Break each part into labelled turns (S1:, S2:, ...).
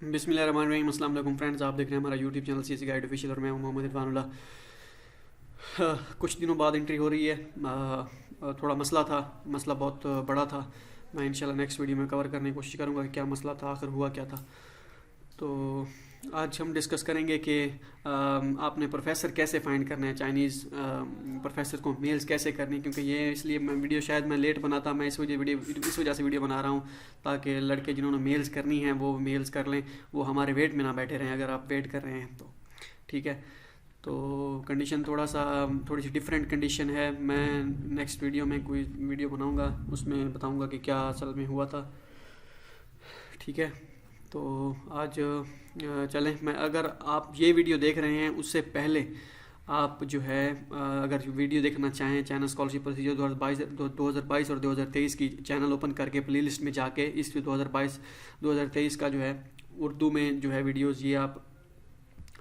S1: बिस्मिल्लाहिर्रहमानिर्रहीम। अस्सलाम वालेकुम फ्रेंड्स, आप देख रहे हैं हमारा YouTube channel CS guide official और मैं हूं मोहम्मद इरफानुल्लाह। कुछ दिनों बाद एंट्री हो रही है। थोड़ा मसला बहुत बड़ा था। मैं इंशाल्लाह नेक्स्ट वीडियो में कवर करने की कोशिश करूंगा कि क्या मसला था, आखिर हुआ क्या था। तो आज हम डिस्कस करेंगे कि आपने प्रोफेसर कैसे फाइंड करना है, चाइनीज़ प्रोफेसर को मेल्स कैसे करनी है। क्योंकि ये इसलिए मैं वीडियो शायद मैं लेट बनाता, मैं इस वजह से वीडियो बना रहा हूँ ताकि लड़के जिन्होंने मेल्स करनी है वो मेल्स कर लें, वो हमारे वेट में ना बैठे रहें अगर आप वेट कर रहे हैं तो। ठीक है, तो कंडीशन थोड़ी सी डिफरेंट कंडीशन है। मैं नेक्स्ट वीडियो में कोई वीडियो बनाऊंगा, उसमें बताऊंगा कि क्या असल में हुआ था। ठीक है, तो आज चलें। मैं अगर आप ये वीडियो देख रहे हैं उससे पहले आप जो है अगर वीडियो देखना चाहें चाइना स्कॉलरशिप प्रोसीजर 2022 और 2023 की, चैनल ओपन करके प्ले लिस्ट में जाके इस 2022-2023 का जो है उर्दू में जो है वीडियोज़, ये आप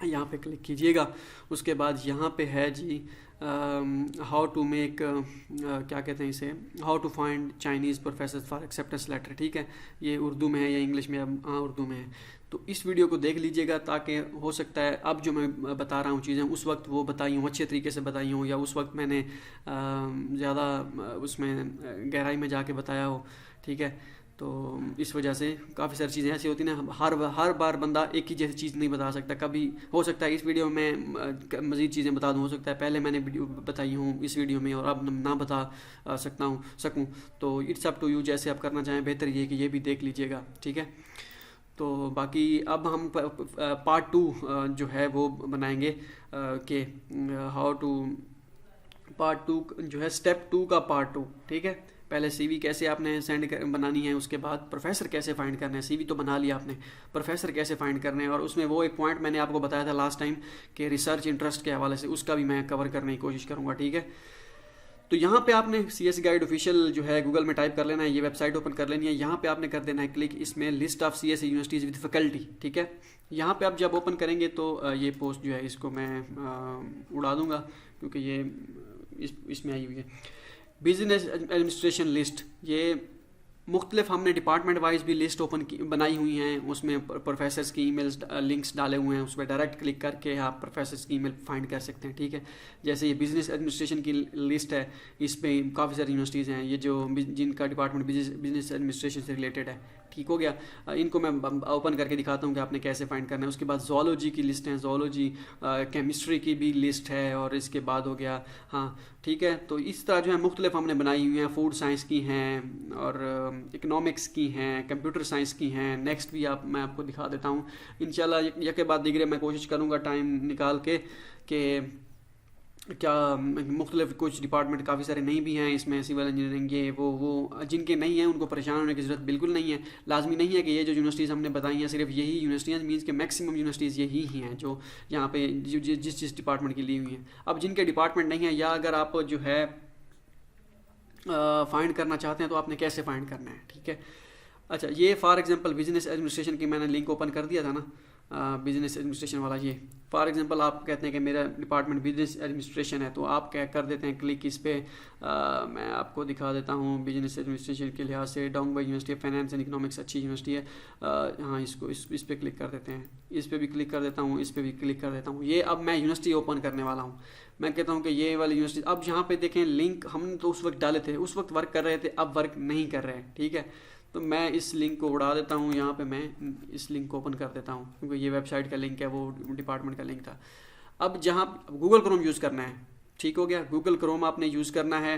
S1: यहाँ पे क्लिक कीजिएगा। उसके बाद यहाँ पे है जी हाउ टू मेक, क्या कहते हैं इसे, how to find Chinese professor for acceptance letter. ठीक है, ये उर्दू में है या इंग्लिश में? अब हाँ, उर्दू में है। तो इस वीडियो को देख लीजिएगा ताकि हो सकता है अब जो मैं बता रहा हूँ चीज़ें उस वक्त वो बताई हूँ, अच्छे तरीके से बताई हूँ, या उस वक्त मैंने ज़्यादा उसमें गहराई में जाके बताया हो। ठीक है, तो इस वजह से काफ़ी सारी चीज़ें ऐसी होती हैं ना, हर बार बंदा एक ही जैसी चीज़ नहीं बता सकता। कभी हो सकता है इस वीडियो में मज़ीद चीज़ें बता दूँ, हो सकता है पहले मैंने वीडियो बताई हूँ इस वीडियो में और अब ना बता सकूँ। तो इट्स अप टू यू, जैसे आप करना चाहें। बेहतर ये कि ये भी देख लीजिएगा। ठीक है, तो बाकी अब हम पार्ट 2 जो है वो बनाएंगे कि हाउ टू, पार्ट 2 जो है स्टेप 2 का पार्ट 2। ठीक है, पहले सीवी कैसे आपने बनानी है, उसके बाद प्रोफेसर कैसे फाइंड करना है। सीवी तो बना लिया आपने, प्रोफेसर कैसे फाइंड करने हैं। और उसमें वो एक पॉइंट मैंने आपको बताया था लास्ट टाइम कि रिसर्च इंटरेस्ट के हवाले से, उसका भी मैं कवर करने की कोशिश करूँगा। ठीक है, तो यहाँ पे आपने सीएस गाइड ऑफिशियल जो है गूगल में टाइप कर लेना है, ये वेबसाइट ओपन कर लेनी है। यहाँ पे आपने कर देना है क्लिक, इसमें list of CS universities with faculty. ठीक है, यहाँ पे आप जब ओपन करेंगे तो ये पोस्ट जो है इसको मैं उड़ा दूंगा क्योंकि ये इसमें आई हुई है। बिजनेस एडमिनिस्ट्रेशन लिस्ट, ये मुख्तलिफ हमने डिपार्टमेंट वाइज भी लिस्ट बनाई हुई हैं, उसमें प्रोफेसर्स की ईमेल्स लिंक्स डाले हुए हैं, उस पर डायरेक्ट क्लिक करके आप प्रोफेसर्स की ईमेल फाइंड कर सकते हैं। ठीक है, जैसे ये बिजनेस एडमिनिस्ट्रेशन की लिस्ट है, इस पर काफ़ी सारी यूनिवर्सिटीज़ हैं ये जो जिनका डिपार्टमेंट बिजनेस एडमिनिस्ट्रेशन से रिलेटेड है। ठीक हो गया, इनको मैं ओपन करके दिखाता हूँ कि आपने कैसे फाइंड करना है। उसके बाद जोलॉजी की लिस्ट है, जोलॉजी केमिस्ट्री की भी लिस्ट है, और इसके बाद हो गया, हाँ ठीक है। तो इस तरह जो है मुख्तलिफ हमने बनाई हुई हैं, फूड साइंस की हैं और इकनॉमिक्स की हैं, कंप्यूटर साइंस की हैं। नेक्स्ट भी मैं आपको दिखा देता हूँ इंशाल्लाह, यके बाद दिगरे मैं कोशिश करूँगा टाइम निकाल के कि क्या मुख्तलिफ कुछ डिपार्टमेंट काफ़ी सारे नहीं भी हैं इसमें, सिविल इंजीनियरिंग ये वो जिनके नहीं हैं उनको परेशान होने की ज़रूरत बिल्कुल नहीं है। लाजमी नहीं है कि ये जो यूनिवर्सिटीज़ हमने बताई हैं सिर्फ यही यूनिवर्सिटीज़, मीन्स के मैक्सिमम यूनिवर्सिटीज़ यही ही हैं जो यहाँ पे जिस डिपार्टमेंट की ली हुई हैं। अब जिनके डिपार्टमेंट नहीं है, या अगर आप जो है फाइंड करना चाहते हैं तो आपने कैसे फाइंड करना है। ठीक है, अच्छा ये फॉर एग्जांपल बिजनेस एडमिनिस्ट्रेशन की मैंने लिंक ओपन कर दिया था ना, बिजनेस एडमिनिस्ट्रेशन वाला। ये फॉर एग्जांपल आप कहते हैं कि मेरा डिपार्टमेंट बिजनेस एडमिनिस्ट्रेशन है, तो आप क्या कर देते हैं क्लिक इस पर। मैं आपको दिखा देता हूँ बिजनेस एडमिनिस्ट्रेशन के लिहाज से Dongbei university of finance and economics अच्छी यूनिवर्सिटी है। हाँ, इसको इस पर क्लिक कर देते हैं, इस पर भी क्लिक कर देता हूँ, इस पर भी क्लिक कर देता हूँ। ये अब मैं यूनिवर्सिटी ओपन करने वाला हूँ। मैं कहता हूँ कि ये वाली यूनिवर्सिटी, अब यहाँ पे देखें लिंक हमने तो उस वक्त डाले थे, उस वक्त वर्क कर रहे थे, अब वर्क नहीं कर रहे हैं। ठीक है, तो मैं इस लिंक को उड़ा देता हूँ, यहाँ पे मैं इस लिंक को ओपन कर देता हूँ क्योंकि ये वेबसाइट का लिंक है, वो डिपार्टमेंट का लिंक था। अब जहाँ गूगल क्रोम यूज़ करना है, ठीक हो गया, गूगल क्रोम आपने यूज़ करना है।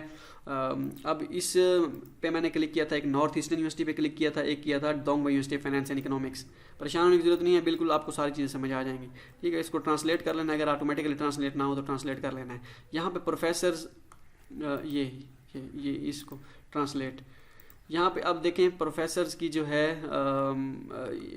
S1: अब इस पे मैंने क्लिक किया था, एक नॉर्थ ईस्टर्न यूनिवर्सिटी पे क्लिक किया था, एक किया था Dongbei university of finance and economics. परेशान होने की जरूरत नहीं है, बिल्कुल आपको सारी चीज़ें समझ आ जाएंगी। ठीक है, इसको ट्रांसलेट कर लेना है, अगर ऑटोमेटिकली ट्रांसलेट ना हो तो ट्रांसलेट कर लेना है। यहाँ पे प्रोफेसर्स ये इसको ट्रांसलेट, यहाँ पे अब देखें प्रोफेसर्स की जो है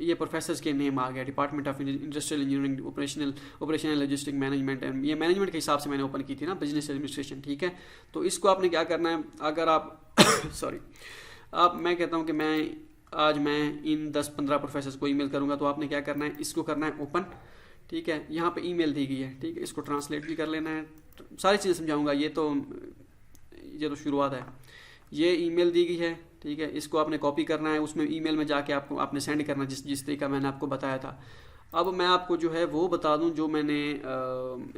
S1: ये प्रोफेसर्स के नेम आ गया, department of industrial engineering, operational logistic management, and ये मैनेजमेंट के हिसाब से मैंने ओपन की थी ना, बिजनेस एडमिनिस्ट्रेशन। ठीक है, तो इसको आपने क्या करना है, अगर आप सॉरी मैं कहता हूँ कि मैं इन 10-15 प्रोफेसर्स को ईमेल करूँगा, तो आपने क्या करना है, इसको करना है ओपन। ठीक है, यहाँ पे ईमेल दी गई है। ठीक है, इसको ट्रांसलेट भी कर लेना है, सारी चीज़ें समझाऊँगा। ये तो शुरुआत है। ये ईमेल दी गई है, ठीक है, इसको आपने कॉपी करना है, उसमें ईमेल में जाके आपको आपने सेंड करना जिस जिस तरीका मैंने आपको बताया था। अब मैं आपको जो है वो बता दूं जो मैंने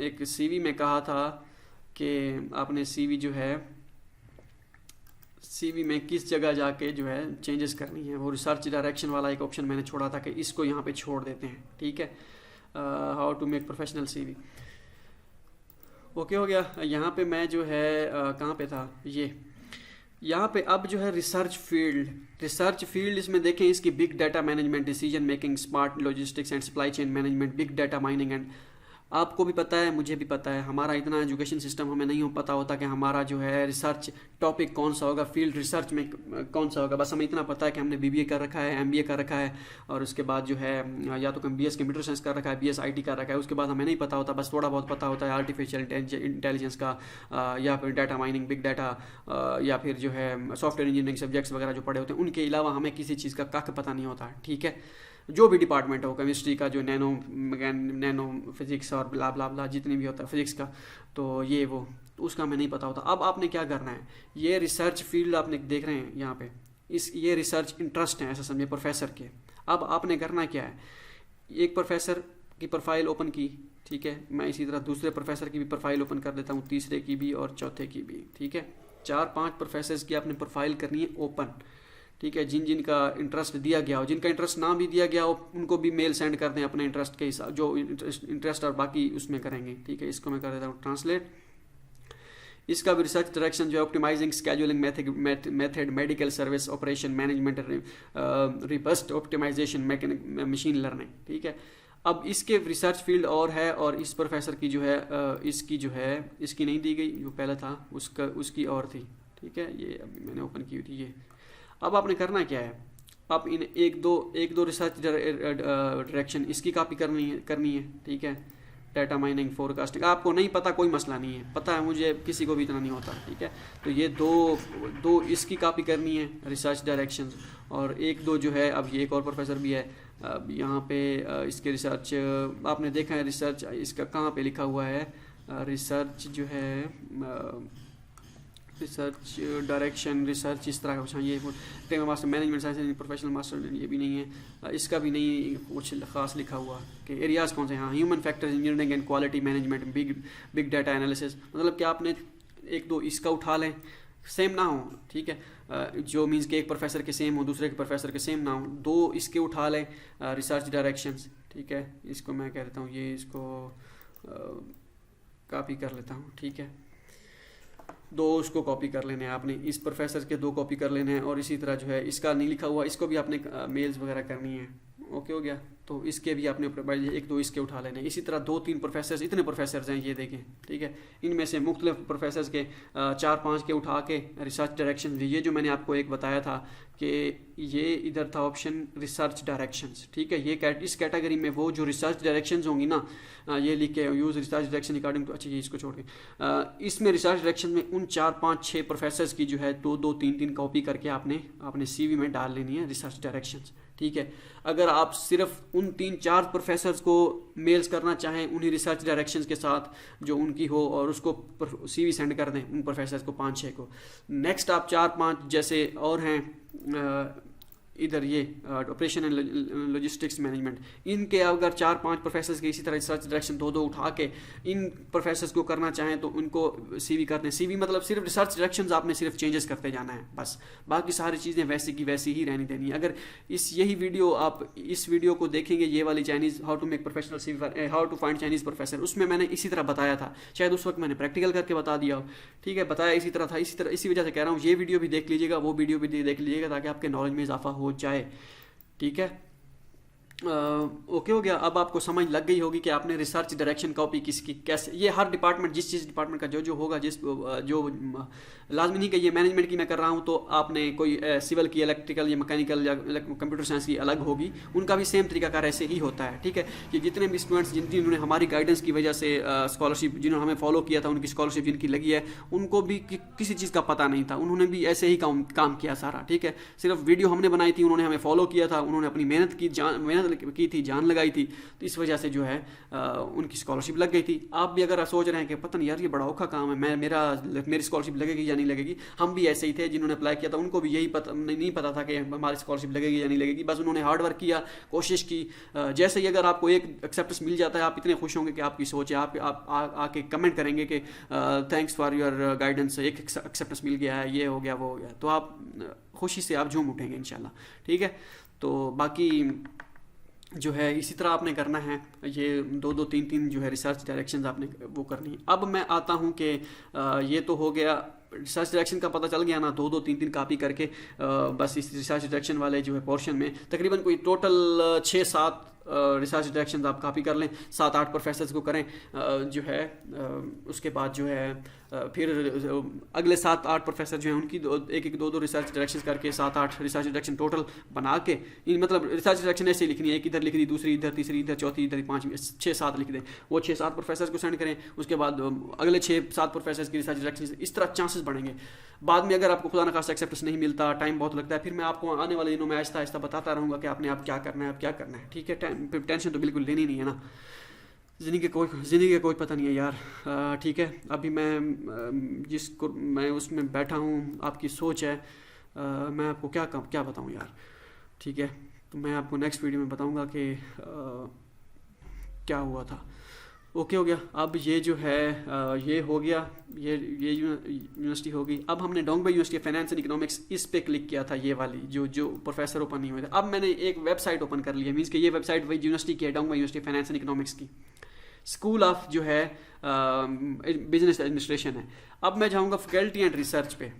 S1: एक सीवी में कहा था कि आपने सीवी जो है सीवी में किस जगह जाके जो है चेंजेस करनी है, वो रिसर्च डायरेक्शन वाला एक ऑप्शन मैंने छोड़ा था कि इसको यहाँ पे छोड़ देते हैं। ठीक है, how to make professional CV. Okay हो गया। यहाँ पे मैं जो है कहाँ पे था, ये यहाँ पे अब जो है रिसर्च फील्ड इसमें देखें, इसकी big data management, decision making, smart logistics and supply chain management, big data mining and, आपको भी पता है मुझे भी पता है, हमारा इतना एजुकेशन सिस्टम हमें नहीं पता होता कि हमारा जो है रिसर्च टॉपिक कौन सा होगा, फील्ड रिसर्च में कौन सा होगा। बस हमें इतना पता है कि हमने बीबीए कर रखा है, एमबीए कर रखा है, और उसके बाद जो है या तो बीएस कंप्यूटर साइंस कर रखा है, बीएस आईटी कर रखा है। उसके बाद हमें नहीं पता होता, बस थोड़ा बहुत पता होता है आर्टिफिशियल इंटेलिजेंस का, या फिर डाटा माइनिंग, बिग डाटा, या फिर जो है सॉफ्टवेयर इंजीनियरिंग सब्जेक्ट्स वगैरह जो पढ़े होते हैं, उनके अलावा हमें किसी चीज़ का कख पता नहीं होता। ठीक है, जो भी डिपार्टमेंट हो, केमिस्ट्री का जो नैनो फिजिक्स और ब्ला ब्ला ब्ला जितनी भी होता है फिजिक्स का, तो ये वो उसका हमें नहीं पता होता। अब आपने क्या करना है, ये रिसर्च फील्ड आपने देख रहे हैं यहाँ पे, ये रिसर्च इंटरेस्ट है ऐसा समझे प्रोफेसर के। अब आपने करना क्या है, एक प्रोफेसर की प्रोफाइल ओपन की, ठीक है, मैं इसी तरह दूसरे प्रोफेसर की भी प्रोफाइल ओपन कर देता हूँ, तीसरे की भी और चौथे की भी। ठीक है, 4-5 प्रोफेसर्स की आपने प्रोफाइल करनी है ओपन। ठीक है, जिन जिन का इंटरेस्ट दिया गया हो, जिनका इंटरेस्ट ना भी दिया गया हो, उनको भी मेल सेंड कर दें अपने इंटरेस्ट के हिसाब, जो इंटरेस्ट और बाकी उसमें करेंगे। ठीक है, इसको मैं कर देता हूँ ट्रांसलेट। इसका भी रिसर्च डायरेक्शन जो है optimising scheduling method, medical service operation management, robust optimisation, machine learning. ठीक है, अब इसके रिसर्च फील्ड और है, और इस प्रोफेसर की जो है इसकी जो है इसकी नहीं दी गई, जो पहले था उसकी और थी। ठीक है, ये अभी मैंने ओपन की हुई थी ये। अब आपने करना क्या है, आप इन एक दो रिसर्च डायरेक्शन इसकी कॉपी करनी है। ठीक है, डाटा माइनिंग, फोरकास्टिंग, आपको नहीं पता कोई मसला नहीं है, पता है मुझे, किसी को भी इतना नहीं होता। ठीक है, तो ये दो इसकी कॉपी करनी है रिसर्च डायरेक्शन, और एक दो जो है, अब ये एक और प्रोफेसर भी है, अब यहाँ पे इसके रिसर्च आपने देखा है, रिसर्च इसका कहाँ पे लिखा हुआ है, रिसर्च जो है रिसर्च डायरेक्शन, रिसर्च इस तरह का कुछ, ये technical master management science, professional master, ये भी नहीं है, इसका भी नहीं कुछ खास लिखा हुआ कि एरियाज़ कौन से हैं। हाँ, human factors, engineering and quality management, big data analysis, मतलब कि आपने एक दो इसका उठा लें, सेम ना हो। ठीक है, जो मीन्स कि एक प्रोफेसर के सेम हो, दूसरे के प्रोफेसर के सेम ना हो, दो इसके उठा लें रिसर्च डायरेक्शंस। ठीक है, इसको मैं कह देता हूँ, ये इसको कॉपी कर लेता हूँ। ठीक है, दो उसको कॉपी कर लेने हैं आपने, इस प्रोफेसर के दो कॉपी कर लेने हैं, और इसी तरह जो है इसका नहीं लिखा हुआ, इसको भी आपने मेल्स वगैरह करनी है। ओके हो गया, तो इसके भी आपने एक दो इसके उठा लेने। इसी तरह 2-3 प्रोफेसर्स, इतने प्रोफेसर्स हैं ये देखें। ठीक है, इनमें से मुख्तलिफ प्रोफेसर्स के 4-5 के उठा के रिसर्च डायरेक्शन, ये जो मैंने आपको एक बताया था कि ये इधर था ऑप्शन रिसर्च डायरेक्शंस। ठीक है, ये इस कैटेगरी में वो जो रिसर्च डायरेक्शंस होंगी ना, ये लिख के use research direction according to, अच्छा ये इसको छोड़ के इसमें रिसर्च डायरेक्शन में उन 4-5-6 प्रोफेसर्स की जो है 2-2, 3-3 कॉपी करके आपने CV में डाल लेनी है रिसर्च डायरेक्शंस। ठीक है, अगर आप सिर्फ उन 3-4 प्रोफेसर्स को मेल्स करना चाहें उन्हीं रिसर्च डायरेक्शंस के साथ जो उनकी हो, और उसको CV सेंड कर दें उन प्रोफेसर्स को 5-6 को। नेक्स्ट आप 4-5 जैसे और हैं इधर ये ऑपरेशन एंड लॉजिस्टिक्स मैनेजमेंट, इनके अगर 4-5 प्रोफेसर्स के इसी तरह रिसर्च डायरेक्शन 2-2 उठा के इन प्रोफेसर्स को करना चाहें तो उनको CV करते हैं। CV मतलब सिर्फ रिसर्च डायरेक्शंस आपने सिर्फ चेंजेस करते जाना है बस, बाकी सारी चीज़ें वैसी की वैसी ही रहनी देनी है। अगर यही वीडियो आप इस वीडियो को देखेंगे, ये वाली Chinese how to make professional CV, how to find Chinese professor, उसमें मैंने इसी तरह बताया था, शायद उस वक्त मैंने प्रैक्टिकल करके बता दिया हो। ठीक है, बताया इसी तरह था, इसी वजह से कह रहा हूँ ये वीडियो भी देख लीजिएगा, वो वीडियो भी देख लीजिएगा, ताकि आपके नॉलेज में इजाफा हो जाए। ठीक है, ओके हो गया। अब आपको समझ लग गई होगी कि आपने रिसर्च डायरेक्शन कॉपी किसकी कैसे, ये हर डिपार्टमेंट, जिस डिपार्टमेंट का जो होगा, जो लाजमी नहीं कि ये मैनेजमेंट की मैं कर रहा हूँ तो आपने कोई सिविल की, इलेक्ट्रिकल या मैकेनिकल या कंप्यूटर साइंस की अलग होगी, उनका भी सेम तरीका कार ऐसे ही होता है। ठीक है, कि जितने भी स्टूडेंट्स जिन्होंने हमारी गाइडेंस की वजह से स्कॉलरशिप, जिन्होंने हमें फॉलो किया था, उनकी स्कॉलरशिप जिनकी लगी है, उनको भी किसी चीज़ का पता नहीं था, उन्होंने भी ऐसे ही काम किया सारा। ठीक है, सिर्फ वीडियो हमने बनाई थी, उन्होंने हमें फॉलो किया था, उन्होंने अपनी मेहनत मेहनत की थी, जान लगाई थी, तो इस वजह से जो है उनकी स्कॉलरशिप लग गई थी। आप भी अगर सोच रहे हैं कि पता नहीं यार ये बड़ा औखा काम है, मेरी स्कॉलरशिप लगेगी या नहीं लगेगी, हम भी ऐसे ही थे जिन्होंने अप्लाई किया था, उनको भी यही नहीं पता था कि हमारी स्कॉलरशिप लगेगी या नहीं लगेगी, बस उन्होंने हार्ड वर्क किया, कोशिश की। जैसे ही अगर आपको एक एक्सेप्टेंस मिल जाता है, आप इतने खुश होंगे कि आपकी सोच है, आप आके कमेंट करेंगे कि थैंक्स फॉर योर गाइडेंस, एक एक्सेप्टेंस मिल गया है, ये हो गया वो हो गया, तो आप खुशी से आप झूम उठेंगे इंशाल्लाह। ठीक है, तो बाकी जो है इसी तरह आपने करना है, ये 2-2-3-3 जो है रिसर्च डायरेक्शंस आपने वो करनी है। अब मैं आता हूँ कि ये तो हो गया रिसर्च डायरेक्शन का, पता चल गया ना, 2-2-3-3 कॉपी करके बस इस रिसर्च डायरेक्शन वाले जो है पोर्शन में तकरीबन कोई टोटल 6-7 रिसर्च डायरेक्शन आप कॉपी कर लें, 7-8 प्रोफेसर्स को करें जो है। उसके बाद जो है फिर अगले 7-8 प्रोफेसर जो हैं उनकी एक 2-2 रिसर्च डायरेक्शन करके 7-8 रिसर्च डायरेक्शन टोटल बना के, मतलब रिसर्च डायरेक्शन ऐसे लिखनी है, एक इधर लिख दी, दूसरी इधर, तीसरी इधर, चौथी इधर, पाँचवीं, 6-7 लिख दें, वो 6-7 प्रोफेसर को सेंड करें। उसके बाद अगले 6-7 प्रोफेसर की रिसर्च डायरेक्शन, इस तरह चांसेस बढ़ेंगे। बाद में अगर आपको खुदा न खास्ता एक्सेप्टेंस नहीं मिलता, टाइम बहुत लगता है, फिर मैं आपको आने वाले दिनों में आहिस्ता आहिस्ता बताता रहूँगा कि आपने आप क्या करना है, आप क्या करना है। ठीक है, टेंशन तो बिल्कुल लेनी नहीं है ना, ज़िंदगी का कोई पता नहीं है यार। ठीक है, अभी मैं उसमें बैठा हूँ, आपकी सोच है, मैं आपको क्या बताऊँ यार। ठीक है, तो मैं आपको नेक्स्ट वीडियो में बताऊँगा कि क्या हुआ था। ओके, हो गया। अब ये जो है ये हो गया, ये यूनिवर्सिटी हो गई। अब हमने डोंगबे यूनिवर्सिटी फाइनेंस एंड इकोनॉमिक्स, इस पे क्लिक किया था, ये वाली जो प्रोफेसर ओपन नहीं हुए थे। अब मैंने एक वेबसाइट ओपन कर ली है, मीन्स कि ये वेबसाइट वही यूनिवर्सिटी की है, डोंगबे यूनिवर्सिटी फाइनेंस एंड इकोनॉमिक्स की, स्कूल ऑफ जो है बिजनेस एडमिनिस्ट्रेशन है। अब मैं जाऊँगा फैकल्टी एंड रिसर्च पे।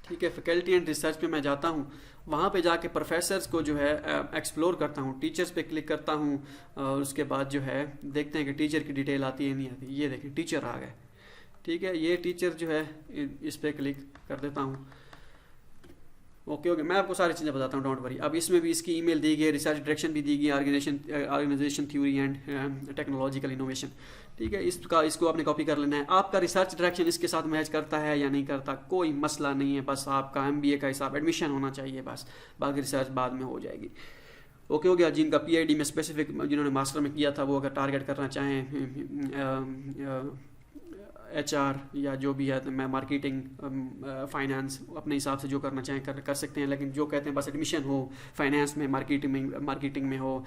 S1: ठीक है, फैकल्टी एंड रिसर्च पे मैं जाता हूँ, वहाँ पे जाके प्रोफेसर्स को जो है एक्सप्लोर करता हूँ, टीचर्स पे क्लिक करता हूँ, और उसके बाद जो है देखते हैं कि टीचर की डिटेल आती है नहीं आती। ये देखें टीचर आ गए। ठीक है, ये टीचर जो है इस पे क्लिक कर देता हूँ। ओके, मैं आपको सारी चीज़ें बताता हूँ, डोंट वरी। अब इसमें भी इसकी ईमेल दी गई, रिसर्च डायरेक्शन भी दी गई, organisation theory and technological innovation. ठीक है, इसको आपने कॉपी कर लेना है। आपका रिसर्च डायरेक्शन इसके साथ मैच करता है या नहीं करता, कोई मसला नहीं है, बस आपका MBA का हिसाब एडमिशन होना चाहिए, बस बाकी रिसर्च बाद में हो जाएगी। ओके, हो गया। जिनका PhD में स्पेसिफिक, जिन्होंने मास्टर में किया था, वो अगर टारगेट करना चाहें HR या जो भी है, तो मैं मार्केटिंग, फाइनेंस, अपने हिसाब से जो करना चाहें कर सकते हैं, लेकिन जो कहते हैं बस एडमिशन हो फाइनेंस में, मार्केटिंग में हो,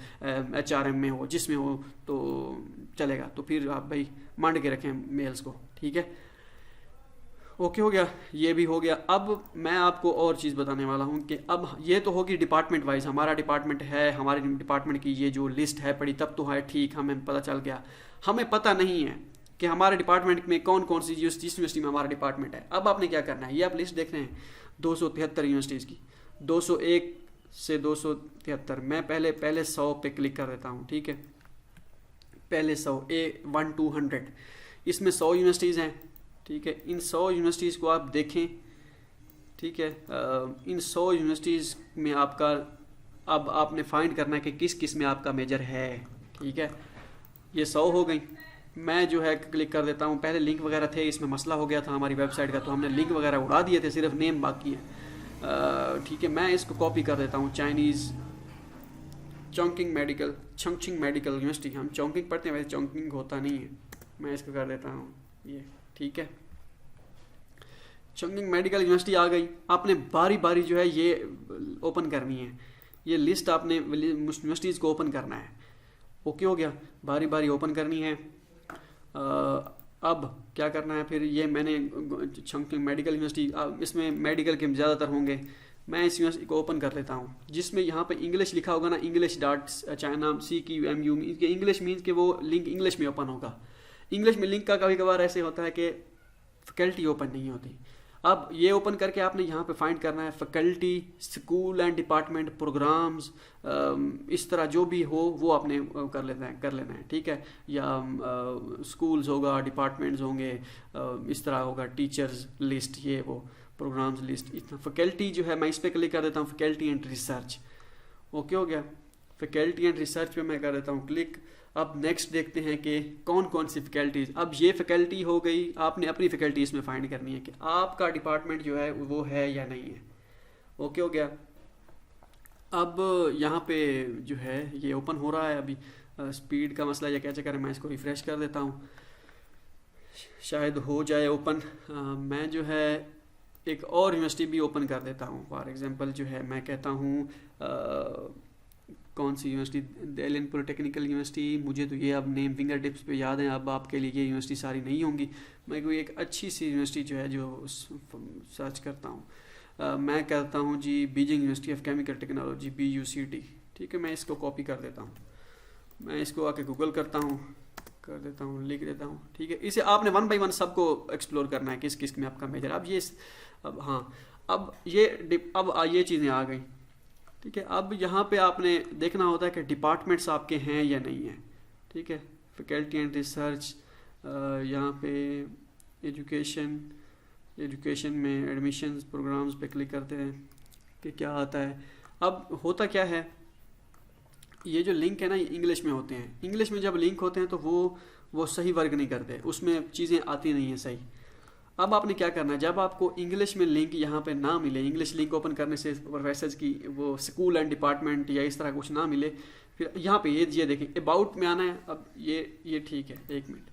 S1: HRM में हो, जिसमें हो तो चलेगा। तो फिर आप भाई मांड के रखें मेल्स को। ठीक है, ओके, हो गया, ये भी हो गया। अब मैं आपको और चीज़ बताने वाला हूँ कि अब ये तो होगी डिपार्टमेंट वाइज, हमारा डिपार्टमेंट है, हमारे डिपार्टमेंट की ये जो लिस्ट है पड़ी, तब तो है ठीक, हमें पता चल गया। हमें पता नहीं है कि हमारे डिपार्टमेंट में कौन कौन सी जिस यूनिवर्सिटी में हमारा डिपार्टमेंट है। अब आपने क्या करना है, ये आप लिस्ट देख रहे हैं 273 यूनिवर्सिटीज़ की, 201 से 273। मैं पहले 100 पे क्लिक कर देता हूँ। ठीक है, पहले 100 1 to 100, इसमें 100 यूनिवर्सिटीज़ हैं। ठीक है, इन 100 यूनिवर्सिटीज़ को आप देखें। ठीक है, इन 100 यूनिवर्सिटीज़ में आपका अब आपने फाइंड करना है कि किस किस में आपका मेजर है। ठीक है, ये 100 हो गई। मैं जो है क्लिक कर देता हूँ। पहले लिंक वगैरह थे, इसमें मसला हो गया था हमारी वेबसाइट का, तो हमने लिंक वगैरह उड़ा दिए थे, सिर्फ नेम बाकी है। ठीक है, मैं इसको कॉपी कर देता हूँ। चाइनीज़ चोंगकिंग मेडिकल यूनिवर्सिटी, हम चोंगकिंग पढ़ते हैं, वैसे चोंगकिंग होता नहीं है। मैं इसको कर देता हूँ ये। ठीक है, चोंगकिंग मेडिकल यूनिवर्सिटी आ गई। आपने बारी बारी जो है ये ओपन करनी है, ये लिस्ट आपने यूनिवर्सिटीज़ को ओपन करना है। ओके, हो गया, बारी बारी ओपन करनी है। अब क्या करना है फिर, ये मैंने चोंगकिंग मेडिकल यूनिवर्सिटी, इसमें मेडिकल के ज़्यादातर होंगे। मैं इस यूनिवर्सिटी को ओपन कर लेता हूँ, जिसमें यहाँ पे इंग्लिश लिखा होगा ना, English.China.CQMU, इंग्लिश मीन्स कि वो लिंक इंग्लिश में ओपन होगा। इंग्लिश में लिंक का कभी कभार ऐसे होता है कि फैकल्टी ओपन नहीं होती। अब ये ओपन करके आपने यहाँ पे फाइंड करना है faculty, school and department, programmes, इस तरह जो भी हो वो आपने कर लेना है। ठीक है, या स्कूल्स होगा, डिपार्टमेंट्स होंगे, इस तरह होगा, टीचर्स लिस्ट, ये वो प्रोग्राम्स लिस्ट, इतना। फैकल्टी जो है मैं इस पर क्लिक कर देता हूँ, फैकल्टी एंड रिसर्च। ओके, हो गया, फैकल्टी एंड रिसर्च पे मैं कर देता हूँ क्लिक। अब नेक्स्ट देखते हैं कि कौन कौन सी फैकल्टीज़। अब ये फैकल्टी हो गई, आपने अपनी फैकल्टी इसमें फाइंड करनी है कि आपका डिपार्टमेंट जो है वो है या नहीं है। ओके, हो गया। अब यहाँ पे जो है ये ओपन हो रहा है अभी। स्पीड का मसला या क्या चक्कर है, मैं इसको रिफ़्रेश कर देता हूँ, शायद हो जाए ओपन। मैं जो है एक और यूनिवर्सिटी भी ओपन कर देता हूँ। फॉर एग्जांपल जो है मैं कहता हूँ कौन सी यूनिवर्सिटी, एलियन पॉलिटेक्निकल यूनिवर्सिटी। मुझे तो ये अब नेम फिंगर टिप्स पे याद है, अब आपके लिए ये यूनिवर्सिटी सारी नहीं होंगी। मैं कोई एक अच्छी सी यूनिवर्सिटी जो है जो सर्च करता हूँ। मैं कहता हूँ जी Beijing university of chemical technology, BUCT। ठीक है, मैं इसको कॉपी कर देता हूँ, मैं इसको आके गूगल करता हूँ, कर देता हूँ, लिख देता हूँ। ठीक है, इसे आपने वन बाय वन सबको एक्सप्लोर करना है, किस किस में आपका मेजर। अब ये अब हाँ, अब ये चीज़ें आ गई। ठीक है, अब यहाँ पे आपने देखना होता है कि डिपार्टमेंट्स आपके हैं या नहीं हैं। ठीक है, फैकल्टी एंड रिसर्च, यहाँ पे एजुकेशन में एडमिशन्स प्रोग्राम्स पे क्लिक करते हैं कि क्या आता है। अब होता क्या है, ये जो लिंक है ना, ये इंग्लिश में होते हैं। इंग्लिश में जब लिंक होते हैं तो वो सही वर्क नहीं करते, उसमें चीज़ें आती नहीं हैं सही। अब आपने क्या करना है, जब आपको इंग्लिश में लिंक यहाँ पे ना मिले, इंग्लिश लिंक ओपन करने से प्रोफेसर्स की वो स्कूल एंड डिपार्टमेंट या इस तरह कुछ ना मिले, फिर यहाँ पे ये देखें अबाउट में आना है। अब ये ठीक है, एक मिनट,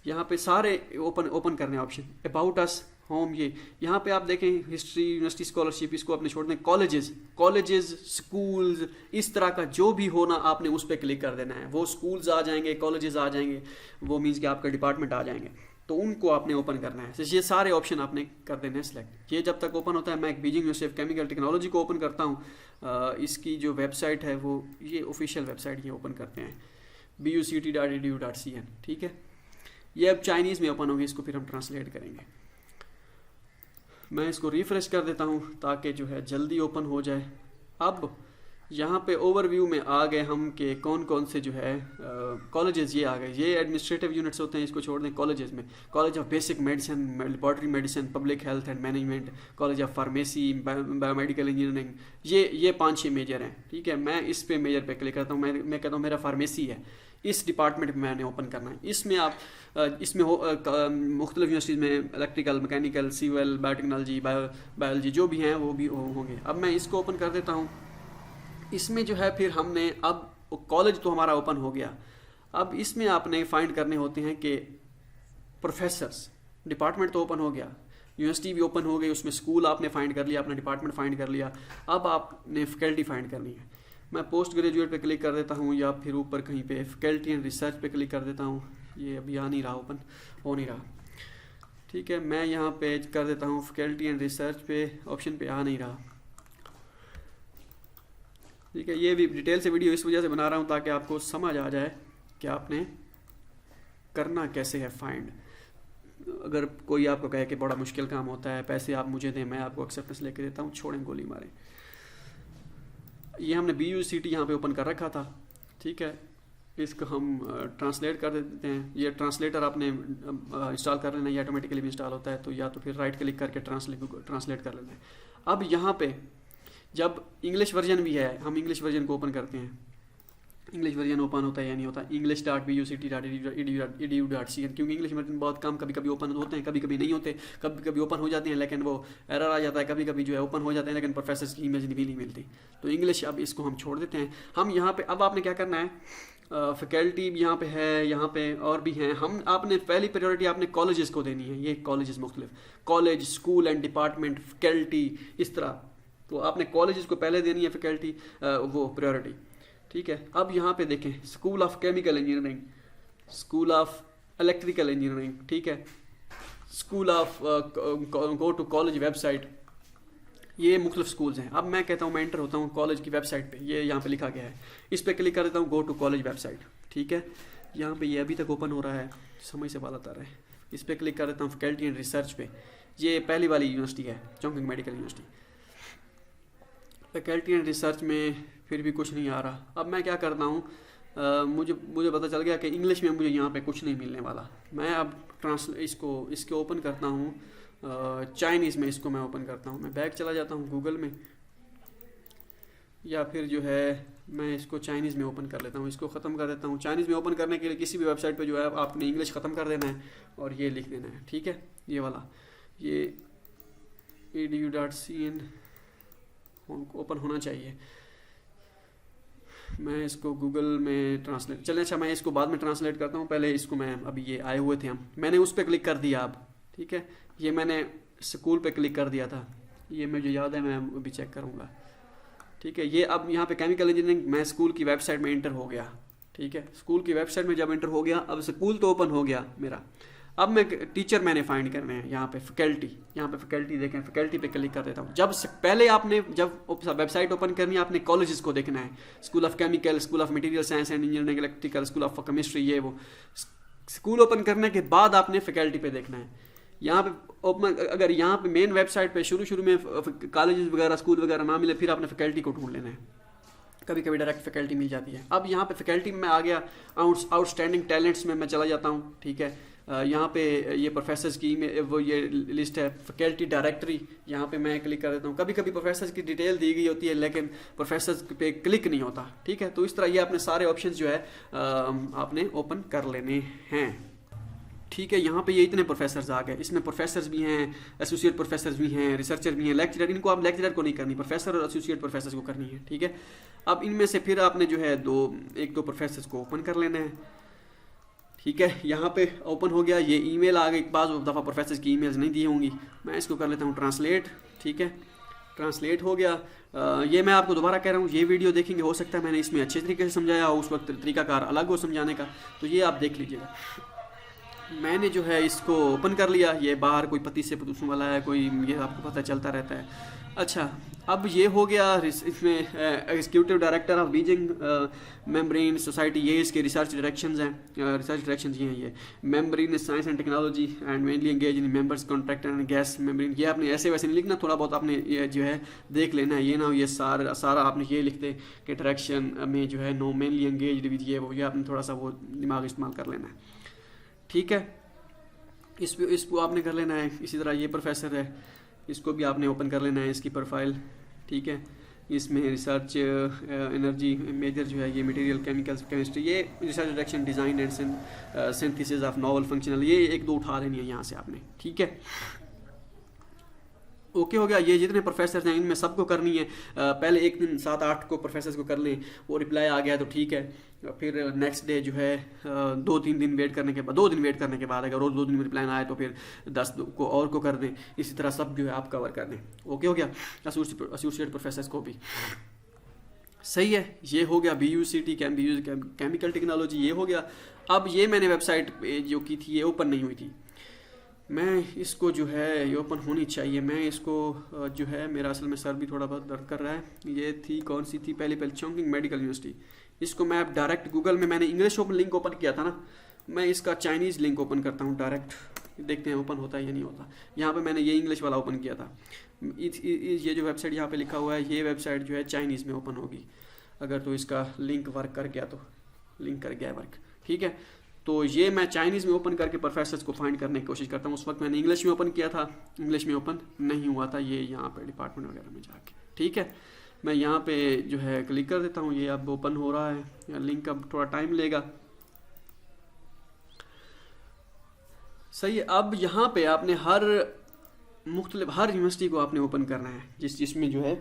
S1: यहाँ पे सारे ओपन करने ऑप्शन, अबाउट अस, होम, ये यहाँ पे आप देखें हिस्ट्री, यूनिवर्सिटी स्कॉलरशिप, इसको अपने छोड़ दें। कॉलेजेस स्कूल्स, इस तरह का जो भी होना आपने उस पर क्लिक कर देना है। वो स्कूल्स आ जाएंगे, कॉलेजेस आ जाएंगे, वो मीन्स कि आपका डिपार्टमेंट आ जाएंगे, तो उनको आपने ओपन करना है। ये सारे ऑप्शन आपने कर देने हैं सिलेक्ट। ये जब तक ओपन होता है, मैं एक Beijing university of chemical technology को ओपन करता हूँ। इसकी जो वेबसाइट है वो ये ऑफिशियल वेबसाइट ये ओपन करते हैं, buct.edu.cn। ठीक है, ये अब चाइनीज़ में ओपन होगी, इसको फिर हम ट्रांसलेट करेंगे। मैं इसको रिफ्रेश कर देता हूँ ताकि जो है जल्दी ओपन हो जाए। अब यहाँ पे ओवरव्यू में आ गए हम कि कौन कौन से जो है कॉलेजेस ये आ गए। ये एडमिनिस्ट्रेटिव यूनिट्स होते हैं, इसको छोड़ दें। कॉलेजेस में college of basic medicine, laboratory medicine, public health and management, college of pharmacy, biomedical engineering, ये 5-6 मेजर हैं। ठीक है, मैं इस पे मेजर पे क्लिक करता हूँ। मैं कहता हूँ मेरा फार्मेसी है, इस डिपार्टमेंट में मैंने ओपन करना है। इसमें आप मुख्तलिफ यूनिवर्सिटीज़ में electrical, mechanical, civil, biotechnology, biology जो भी हैं वो भी होंगे। अब मैं इसको ओपन कर देता हूँ। इसमें जो है फिर हमने अब कॉलेज तो हमारा ओपन हो गया। अब इसमें आपने फाइंड करने होते हैं कि प्रोफेसर्स, डिपार्टमेंट तो ओपन हो गया, यूनिवर्सिटी भी ओपन हो गई, उसमें स्कूल आपने फाइंड कर लिया, अपना डिपार्टमेंट फाइंड कर लिया। अब आपने फैकल्टी फाइंड करनी है। मैं पोस्ट ग्रेजुएट पे क्लिक कर देता हूँ, या फिर ऊपर कहीं पे फैकल्टी एंड रिसर्च पे क्लिक कर देता हूँ। ये अभी आ नहीं रहा, ओपन हो नहीं रहा। ठीक है, मैं यहाँ पे कर देता हूँ फैकल्टी एंड रिसर्च पे, ऑप्शन पे आ नहीं रहा। ठीक है, ये भी डिटेल से वीडियो इस वजह से बना रहा हूँ ताकि आपको समझ आ जाए कि आपने करना कैसे है फाइंड। अगर कोई आपको कहे कि बड़ा मुश्किल काम होता है, पैसे आप मुझे दें, मैं आपको एक्सेप्टेंस लेके देता हूँ, छोड़ें गोली मारें। ये हमने BUCT यहाँ पे ओपन कर रखा था। ठीक है, इसको हम ट्रांसलेट कर देते हैं। ये ट्रांसलेटर आपने इंस्टॉल कर लेना, ये ऑटोमेटिकली भी इंस्टॉल होता है, तो या तो फिर राइट क्लिक करके ट्रांसलेट कर लेना है। अब यहाँ पे जब इंग्लिश वर्जन भी है, हम इंग्लिश वर्जन को ओपन करते हैं। इंग्लिश वर्जन ओपन होता है या नहीं होता, english.buct.edu.cn, क्योंकि इंग्लिश वर्जन बहुत कम कभी कभी ओपन होते हैं, कभी कभी नहीं होते, कभी कभी ओपन हो जाते हैं लेकिन वो एरर आ जाता है, कभी कभी जो है ओपन हो जाते हैं लेकिन प्रोफेसर की इमेज भी नहीं मिलती। तो इंग्लिश अब इसको हम छोड़ देते हैं। हम यहाँ पे अब आपने क्या करना है, फैकल्टी यहाँ पे है, यहाँ पे और भी हैं। हम आपने पहली प्रायोरिटी आपने कॉलेजेस को देनी है। ये कॉलेजेस मुख्तलिफ college, school and department, faculty, इस तरह। तो आपने कॉलेजेस को पहले देनी है, फैकल्टी वो प्रायोरिटी। ठीक है, अब यहाँ पे देखें school of chemical engineering, school of electrical engineering, ठीक है, school of go to college website, ये मुख्तलिफ स्कूल्स हैं। अब मैं कहता हूँ, मैं एंटर होता हूँ कॉलेज की वेबसाइट पे, ये यहाँ पे लिखा गया है, इस पर क्लिक कर देता हूँ, गो टू कॉलेज वेबसाइट। ठीक है, यहाँ पे ये अभी तक ओपन हो रहा है, समय से बात आता रहा है। इस पर क्लिक कर देता हूँ फैकल्टी एंड रिसर्च पे, ये पहली वाली यूनिवर्सिटी है, Chongqing medical university. Faculty and research में फिर भी कुछ नहीं आ रहा। अब मैं क्या करता हूँ, मुझे पता चल गया कि इंग्लिश में मुझे यहाँ पे कुछ नहीं मिलने वाला। मैं अब इसको ओपन करता हूँ चाइनीज़ में, इसको मैं ओपन करता हूँ। मैं बैक चला जाता हूँ गूगल में, या फिर जो है मैं इसको चाइनीज़ में ओपन कर लेता हूँ, इसको ख़त्म कर देता हूँ। चाइनीज़ में ओपन करने के लिए किसी भी वेबसाइट पे जो है आपने इंग्लिश ख़त्म कर देना है और ये लिख देना है। ठीक है, ये वाला, ये edu.cn ओपन होना चाहिए। मैं इसको गूगल में ट्रांसलेट, चलें अच्छा मैं इसको बाद में ट्रांसलेट करता हूँ, पहले इसको मैं, अभी ये आए हुए थे हम, मैंने उस पर क्लिक कर दिया अब, ठीक है, ये मैंने स्कूल पे क्लिक कर दिया था, ये मुझे याद है, मैं अभी चेक करूँगा, ठीक है। ये अब यहाँ पे केमिकल इंजीनियरिंग मैं स्कूल की वेबसाइट में इंटर हो गया, ठीक है, स्कूल की वेबसाइट में जब इंटर हो गया, अब स्कूल तो ओपन हो गया मेरा। अब मैं टीचर मैंने फाइंड करने हैं, यहाँ पे फैकल्टी, यहाँ पे फैकल्टी देखें, फैकल्टी पे क्लिक कर देता हूँ। जब पहले आपने जब वेबसाइट ओपन करनी है, आपने कॉलेजेस को देखना है, school of chemical, school of material science and engineering, electrical, school of chemistry, ये वो। स्कूल ओपन करने के बाद आपने फैकल्टी पे देखना है। यहाँ पे ओपन, अगर यहाँ पे मेन वेबसाइट पे शुरू में कॉलेजेस वगैरह, स्कूल वगैरह ना मिले, फिर आपने फैकल्टी को ढूंढ लेना है, कभी कभी डायरेक्ट फैकल्टी मिल जाती है। अब यहाँ पे फैकल्टी में मैं आ गया, आउटस्टैंडिंग टैलेंट्स में मैं चला जाता हूँ, ठीक है। यहाँ पे ये प्रोफेसर्स की वो ये लिस्ट है, फैकल्टी डायरेक्टरी, यहाँ पे मैं क्लिक कर देता हूँ। कभी कभी प्रोफेसर्स की डिटेल दी गई होती है, लेकिन प्रोफेसर्स पे क्लिक नहीं होता, ठीक है। तो इस तरह ये अपने सारे ऑप्शंस जो है आपने ओपन कर लेने हैं, ठीक है। यहाँ पे ये इतने प्रोफेसर्स आ गए, इसमें प्रोफेसर्स भी हैं, एसोसिएट प्रोफेसर्स भी हैं, रिसर्चर भी हैं, लेक्चरर, इनको आप लेक्चरर को नहीं करनी, प्रोफेसर और एसोसिएट प्रोफेसर्स को करनी है, ठीक है। अब इनमें से फिर आपने जो है एक दो प्रोफेसर्स को ओपन कर लेना है, ठीक है। यहाँ पे ओपन हो गया, ये ईमेल आ गई, बाज़ दफ़ा प्रोफेसर्स की ईमेल्स नहीं दी होंगी, मैं इसको कर लेता हूँ ट्रांसलेट, ठीक है, ट्रांसलेट हो गया। ये मैं आपको दोबारा कह रहा हूँ, ये वीडियो देखेंगे, हो सकता है मैंने इसमें अच्छे तरीके से समझाया हो, उस वक्त तरीकाकार अलग हो समझाने का, तो ये आप देख लीजिएगा। मैंने जो है इसको ओपन कर लिया, ये बाहर कोई पति से पूछने वाला है, कोई ये आपको पता चलता रहता है। अच्छा, अब ये हो गया, इसमें executive director of Beijing membrane society, ये इसके रिसर्च डायरेक्शंस हैं, रिसर्च डायरेक्शंस ये हैं, ये membrane science and technology and mainly engage in members contract and gas membrane. ये आपने ऐसे वैसे नहीं लिखना, थोड़ा बहुत आपने ये जो है देख लेना है, ये ना ये सारा आपने ये लिखते कि डायरेक्शन में जो है नो मेनली एंगेज विद ये वो, ये आपने थोड़ा सा वो दिमाग इस्तेमाल कर लेना है, ठीक है। इसको आपने कर लेना है। इसी तरह ये प्रोफेसर है, इसको भी आपने ओपन कर लेना है, इसकी प्रोफाइल, ठीक है। इसमें रिसर्च एनर्जी मेजर जो है, ये मटेरियल केमिकल्स केमिस्ट्री, ये research direction design and synthesis of novel functional, ये एक दो उठा लेनी है यहाँ से आपने, ठीक है। ओके हो गया। ये जितने प्रोफेसर हैं इनमें सबको करनी है, पहले एक दिन 7-8 को प्रोफेसर्स को कर लें, वो रिप्लाई आ गया तो ठीक है, फिर नेक्स्ट डे जो है 2-3 दिन वेट करने के बाद, 2 दिन वेट करने के बाद अगर रोज़ 2 दिन में रिप्लाई ना आए तो फिर 10 को और को कर दें, इसी तरह सब जो है आप कवर कर दें। ओके हो गया, एसोसिएट प्रोफेसर्स को भी सही है। ये हो गया BUCT केमिकल टेक्नोलॉजी, ये हो गया। अब ये मैंने वेबसाइट जो की थी ये ओपन नहीं हुई थी, मैं इसको जो है ये ओपन होनी चाहिए। मैं इसको जो है, मेरा असल में सर भी थोड़ा बहुत दर्द कर रहा है। ये थी कौन सी थी, पहले चोंगिंग मेडिकल यूनिवर्सिटी। इसको मैं अब डायरेक्ट गूगल में, मैंने इंग्लिश ओपन लिंक ओपन किया था ना, मैं इसका चाइनीज़ लिंक ओपन करता हूँ डायरेक्ट, देखते हैं ओपन होता है या नहीं होता। यहाँ पे मैंने ये इंग्लिश वाला ओपन किया था। ये जो वेबसाइट यहाँ पे लिखा हुआ है, ये वेबसाइट जो है चाइनीज़ में ओपन होगी अगर तो इसका लिंक वर्क कर गया, तो लिंक कर गया वर्क, ठीक है। तो ये मैं चाइनीज़ में ओपन करके प्रोफेसर्स को फाइंड करने की कोशिश करता हूँ। उस वक्त मैंने इंग्लिश में ओपन किया था, इंग्लिश में ओपन नहीं हुआ था, ये यहाँ पे डिपार्टमेंट वगैरह में जाके, ठीक है। मैं यहाँ पे जो है क्लिक कर देता हूँ, ये अब ओपन हो रहा है। लिंक अब थोड़ा टाइम लेगा, सही है। अब यहाँ पे आपने हर यूनिवर्सिटी को आपने ओपन करना है जिसमें जो है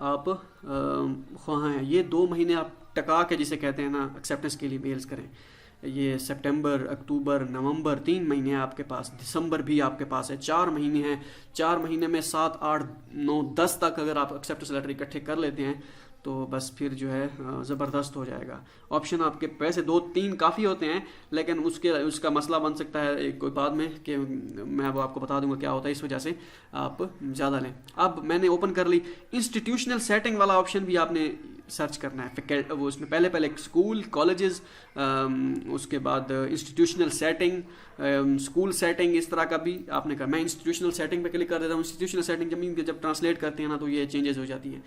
S1: आप वहाँ हैं। ये 2 महीने आप टका के जिसे कहते हैं ना, एक्सेप्टेंस के लिए मेल्स करें। ये सितंबर, अक्टूबर, नवंबर, 3 महीने आपके पास, दिसंबर भी आपके पास है, 4 महीने हैं। 4 महीने में 7, 8, 9, 10 तक अगर आप एक्सेप्टेंस लेटर इकट्ठे कर लेते हैं तो बस फिर जो है ज़बरदस्त हो जाएगा। ऑप्शन आपके पैसे 2-3 काफ़ी होते हैं, लेकिन उसका मसला बन सकता है कोई बाद में, कि मैं वो आपको बता दूंगा क्या होता है, इस वजह से आप ज़्यादा लें। अब मैंने ओपन कर ली, इंस्टीट्यूशनल सेटिंग वाला ऑप्शन भी आपने सर्च करना है। वो उसमें पहले स्कूल, कॉलेजेस, उसके बाद इंस्टीट्यूशनल सेटिंग, स्कूल सेटिंग, इस तरह का भी आपने करना। मैं इंस्टीट्यूशनल सेटिंग पे क्लिक कर देता हूँ। इंस्टीट्यूशनल सेटिंग जब ट्रांसलेट करते हैं ना तो ये चेंजेस हो जाती हैं,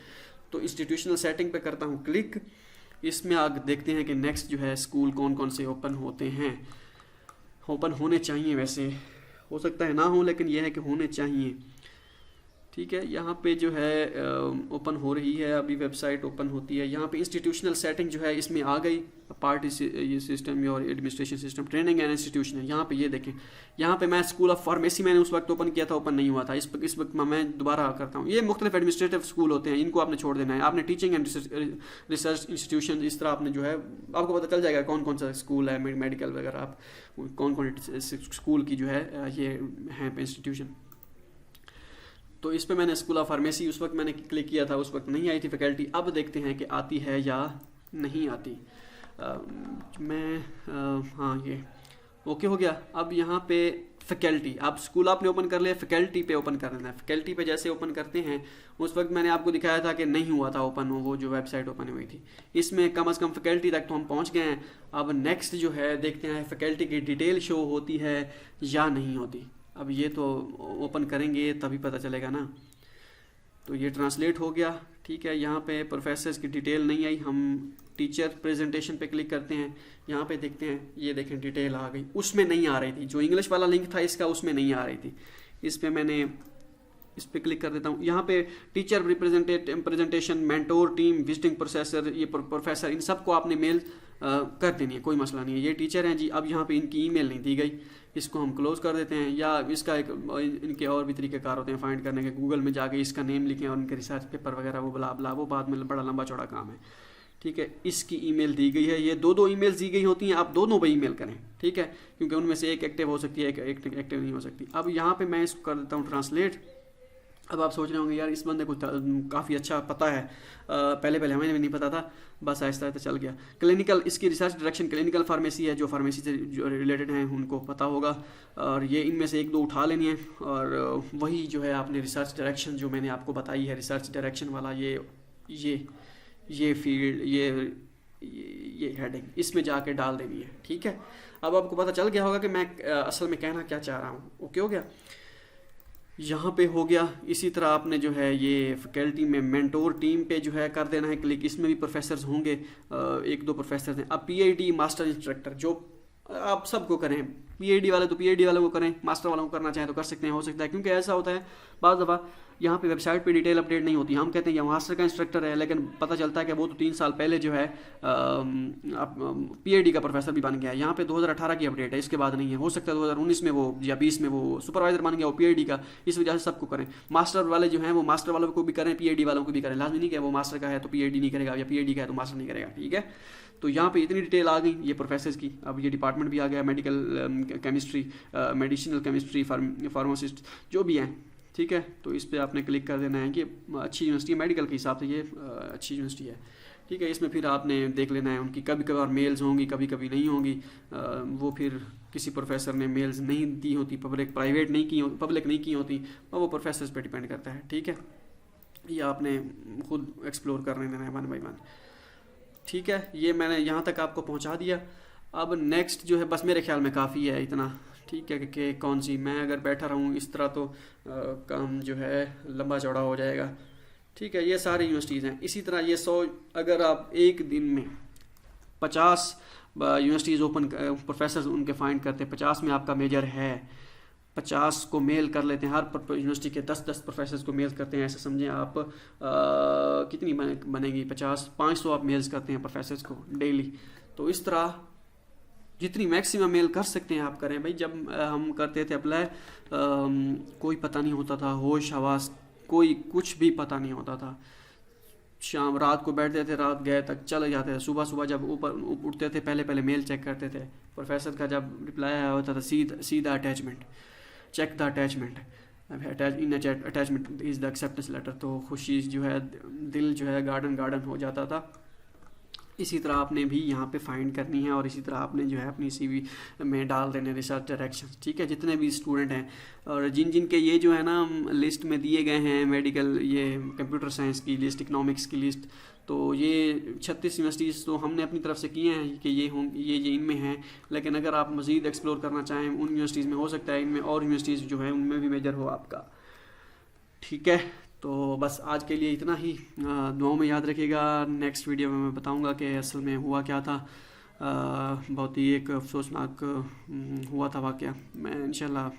S1: तो इंस्टीट्यूशनल सेटिंग पे करता हूँ क्लिक। इसमें आगे देखते हैं कि नेक्स्ट जो है स्कूल कौन कौन से ओपन होते हैं। ओपन होने चाहिए, वैसे हो सकता है ना हो, लेकिन यह है कि होने चाहिए, ठीक है, यहाँ पे जो है ओपन हो रही है, अभी वेबसाइट ओपन होती है। यहाँ पे इंस्टीट्यूशनल सेटिंग जो है इसमें आ गई, पार्ट ये सिस्टम और administration system, training and institution है। यहाँ पे ये देखें, यहाँ पे मैं स्कूल ऑफ फार्मेसी मैंने उस वक्त ओपन किया था, ओपन नहीं हुआ था। इस वक्त मैं दोबारा करता हूँ। ये मुख्तलिफ एडमिनिस्ट्रेटिव स्कूल होते हैं, इनको आपने छोड़ देना है। आपने टीचिंग एंड रिसर्च इंस्टीट्यूशन इस तरह आपने जो है, आपको पता चल जाएगा कौन कौन सा स्कूल है, मेडिकल वगैरह, आप कौन कौन स्कूल की जो है ये हैं इंस्टीट्यूशन। तो इस पे मैंने स्कूल ऑफ फार्मेसी उस वक्त मैंने क्लिक किया था, उस वक्त नहीं आई थी फैकल्टी। अब देखते हैं कि आती है या नहीं आती। हाँ, ये ओके हो गया। अब यहाँ पे फैकल्टी, आप स्कूल आपने ओपन कर लिया, फैकल्टी पे ओपन कर लेना है। फैकल्टी पे जैसे ओपन करते हैं, उस वक्त मैंने आपको दिखाया था कि नहीं हुआ था ओपन, वो जो वेबसाइट ओपन हुई थी। इसमें कम से कम फैकल्टी तक तो हम पहुँच गए हैं। अब नेक्स्ट जो है देखते हैं फैकल्टी की डिटेल शो होती है या नहीं होती। अब ये तो ओपन करेंगे तभी पता चलेगा ना। तो ये ट्रांसलेट हो गया, ठीक है। यहाँ पे प्रोफेसर्स की डिटेल नहीं आई, हम टीचर प्रेजेंटेशन पे क्लिक करते हैं। यहाँ पे देखते हैं, ये देखें डिटेल आ गई, उसमें नहीं आ रही थी। जो इंग्लिश वाला लिंक था इसका, उसमें नहीं आ रही थी। इस पे मैंने इस पे क्लिक कर देता हूँ। यहाँ पे teacher presentation, mentor team, visiting processor, ये प्रोफेसर, इन सबको आपने मेल कर देनी है, कोई मसला नहीं है। ये टीचर हैं जी। अब यहाँ पे इनकी ईमेल नहीं दी गई, इसको हम क्लोज कर देते हैं। या इसका एक इनके और भी तरीक़ेकार होते हैं फाइंड करने के। गूगल में जाके इसका नेम लिखें और इनके रिसर्च पेपर वगैरह वो बला बला, वो बाद में बड़ा लंबा चौड़ा काम है, ठीक है। इसकी ईमेल दी गई है, ये दो ईमेल्स दी गई होती हैं, आप दोनों पे ईमेल करें, ठीक है, क्योंकि उनमें से एक एक्टिव हो सकती है, एक एक्टिव नहीं हो सकती। अब यहाँ पे मैं इसको कर देता हूँ ट्रांसलेट। अब आप सोच रहे होंगे यार इस बंदे को काफ़ी अच्छा पता है, पहले हमें भी नहीं पता था, बस आहिस्ता आहिस्ता चल गया। क्लिनिकल, इसकी रिसर्च डायरेक्शन क्लिनिकल फार्मेसी है, जो फार्मेसी से जो रिलेटेड हैं उनको पता होगा। और ये इनमें से एक दो उठा लेनी है। और वही जो है आपने रिसर्च डायरेक्शन जो मैंने आपको बताई है, रिसर्च डायरेक्शन वाला ये फील्ड, ये हेडिंग इसमें जाके डाल देनी है, ठीक है। अब आपको पता चल गया होगा कि मैं असल में कहना क्या चाह रहा हूँ। ओके हो गया, यहाँ पे हो गया। इसी तरह आपने जो है ये फैकल्टी में मेंटोर टीम पे जो है कर देना है क्लिक। इसमें भी प्रोफेसर्स होंगे, एक दो प्रोफेसर्स हैं। अब पीएचडी मास्टर इंस्ट्रक्टर जो आप सबको करें, पीएचडी वाले तो पीएचडी वालों को करें, मास्टर वालों को करना चाहें तो कर सकते हैं, हो सकता है। क्योंकि ऐसा होता है बाज़ दफ़ा यहाँ पे वेबसाइट पे डिटेल अपडेट नहीं होती। हम कहते हैं ये मास्टर का इंस्ट्रक्टर है, लेकिन पता चलता है कि वो तो 3 साल पहले जो है पीएचडी का प्रोफेसर भी बन गया है। यहाँ पे 2018 की अपडेट है, इसके बाद नहीं है। हो सकता है 2019 में वो या 20 में वो सुपरवाइजर बन गया वो पीएचडी का। इस वजह से सबको करें। मास्टर वाले जो हैं वो मास्टर वालों को भी करें, पीएचडी वालों को भी करें। लाजमी नहीं कि वो मास्टर का है तो पीएचडी नहीं करेगा, या पीएचडी का है तो मास्टर नहीं करेगा, ठीक है। तो यहाँ पे इतनी डिटेल आ गई ये प्रोफेसर्स की। अब ये डिपार्टमेंट भी आ गया, medical chemistry, medicinal chemistry, pharmacist जो भी हैं, ठीक है। तो इस पर आपने क्लिक कर देना है कि अच्छी यूनिवर्सिटी है, मेडिकल के हिसाब से ये अच्छी यूनिवर्सिटी है, ठीक है। इसमें फिर आपने देख लेना है, उनकी कभी कभार मेल्स होंगी, कभी कभी नहीं होंगी। वो फिर किसी प्रोफेसर ने मेल्स नहीं दी होती, प्राइवेट नहीं की, पब्लिक नहीं की होती, और वो प्रोफेसर्स पे डिपेंड करता है, ठीक है। ये आपने खुद एक्सप्लोर कर लेना है 1 by 1, ठीक है। ये मैंने यहाँ तक आपको पहुँचा दिया। अब नेक्स्ट जो है बस मेरे ख्याल में काफ़ी है इतना, ठीक है। कि कौन सी मैं अगर बैठा रहूँ इस तरह तो काम जो है लंबा चौड़ा हो जाएगा, ठीक है। ये सारी यूनिवर्सिटीज़ हैं। इसी तरह ये 100, अगर आप एक दिन में 50 यूनिवर्सिटीज़ ओपन प्रोफेसर उनके फाइंड करते हैं, 50 में आपका मेजर है, 50 को मेल कर लेते हैं, हर यूनिवर्सिटी के 10-10 प्रोफेसर्स को मेल करते हैं। ऐसे समझें आप कितनी बनेगी 50, 500 आप मेल्स करते हैं प्रोफेसर्स को डेली। तो इस तरह जितनी मैक्सिमम मेल कर सकते हैं आप करें भाई। जब हम करते थे अप्लाई, कोई पता नहीं होता था, होश हवास कोई कुछ भी पता नहीं होता था। शाम रात को बैठते थे, रात गए तक चले जाते थे। सुबह जब ऊपर उठते थे पहले मेल चेक करते थे। प्रोफेसर का जब रिप्लाई आया होता था सीधा attachment, check the attachment, attachment is the acceptance letter. तो खुशी जो है, दिल जो है गार्डन हो जाता था। इसी तरह आपने भी यहाँ पे फाइंड करनी है, और इसी तरह आपने जो है अपनी सीवी में डाल देने रिसर्च डायरेक्शन, ठीक है। जितने भी स्टूडेंट हैं और जिन के ये जो है ना लिस्ट में दिए गए हैं, मेडिकल, ये कंप्यूटर साइंस की लिस्ट, इकनॉमिक्स की लिस्ट, तो ये 36 यूनिवर्सिटीज़ तो हमने अपनी तरफ से किए हैं कि ये इनमें हैं। लेकिन अगर आप मज़ीद एक्सप्लोर करना चाहें उन यूनिवर्सिटीज़ में, हो सकता है इनमें और यूनिवर्सिटीज़ जो है उनमें भी मेजर हो आपका, ठीक है। तो बस आज के लिए इतना ही। दुआओं में याद रखिएगा। नेक्स्ट वीडियो में मैं बताऊंगा कि असल में हुआ क्या था। बहुत ही एक अफसोसनाक हुआ था वाक़या। मैं इंशाल्लाह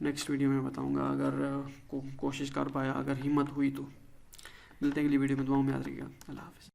S1: नेक्स्ट वीडियो में बताऊंगा, अगर कोशिश कर पाया, अगर हिम्मत हुई तो। मिलते हैं अगली वीडियो में, दुआओं में याद रखिएगा। अल्लाह हाफ़िज़।